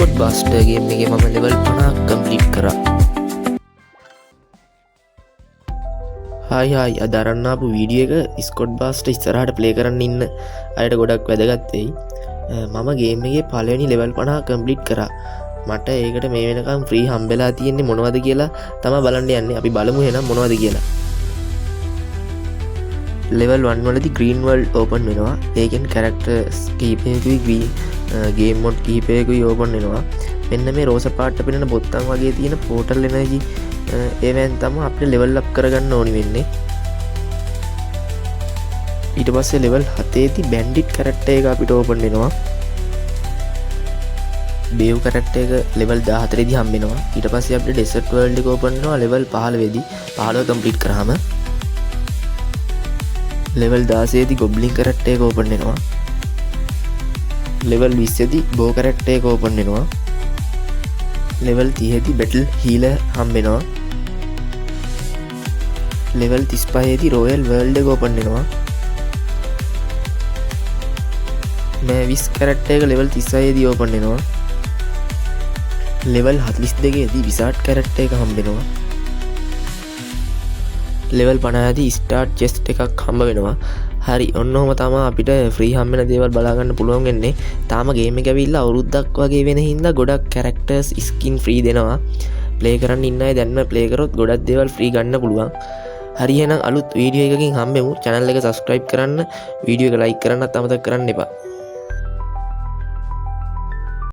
Scott බාස්ටර් game එකේ මම level 50ක් කම්ප්ලීට් කරා. හායි අද අරන් ආපු වීඩියෝ එක ස්කොට් බාස්ටර් ඉස්සරහට ප්ලේ කරන්න ඉන්න අයට ගොඩක් වැදගත් වෙයි. මම ගේම් එකේ පළවෙනි ලෙවල් 50 කම්ප්ලීට් කරා. මට ඒකට මේ වෙනකම් ෆ්‍රී හම්බෙලා තියෙන්නේ මොනවද කියලා තමයි බලන්න යන්නේ. අපි බලමු එහෙනම් මොනවද කියලා. ලෙවල් 1 වලදී ග්‍රීන් වර්ල්ඩ් ඕපන් වෙනවා. ඒකෙන් කැරක්ටර්ස් කීපයකුයි ගේම් මොඩ් කීපයකුයි ඕපන් වෙනවා. මෙන්න මේ රෝස පාට පෙනෙන බොත්තම් වගේ තියෙන පෝටල් එනර්ජි ඒවෙන් තමයි අපිට ලෙවල් අප් කරගන්න ඕනි වෙන්නේ. ඊට පස්සේ ලෙවල් 7 දී බැන්ඩිට් කැරක්ටර් එක අපිට ඕපන් වෙනවා. බේව් කැරක්ටර් එක ලෙවල් 14 දී හම්බ වෙනවා. ඊට පස්සේ අපිට ඩෙසර්ට් වර්ල්ඩ් එක ඕපන් වෙනවා ලෙවල් 15 දී. 15 කම්ප්ලීට් කරාම ලෙවල් 16 දී ගොබ්ලින් කැරක්ටර් එක ඕපන් වෙනවා. ලෙවල් 20 දී බෝ කැරක්ටර් එක ඕපන් වෙනවා. ලෙවල් 30 දී බැටල් හීලර් හම්බ වෙනවා. ලෙවල් 35 දී රොයල් වර්ල්ඩ් එක ඕපන් වෙනවා. මෑවිස් කැරක්ටර් එක ලෙවල් 36 දී ඕපන් වෙනවා. ලෙවල් 42 දී විසාඩ් කැරක්ටර් එක හම්බ වෙනවා. ලෙවල් 50 දී ස්ටාර්ට් චෙස්ට් එකක් හම්බ වෙනවා. හරි ඔන්න ඔහම තමයි අපිට ෆ්‍රී හම්බ වෙන දේවල් බලා ගන්න පුළුවන් වෙන්නේ. තාම ගේම් එක ඇවිල්ලා අවුරුද්දක් වගේ වෙන හින්දා ගොඩක් කැරක්ටර්ස් ස්කින් ෆ්‍රී දෙනවා. ප්ලේ කරන්න ඉන්න අය දැන්ම ප්ලේ කරොත් ගොඩක් දේවල් ෆ්‍රී ගන්න පුළුවන්. හරි එහෙනම් අලුත් වීඩියෝ එකකින් හම්බෙමු. channel එක subscribe කරන්න, වීඩියෝ එක like කරන්නත් අමතක කරන්න එපා.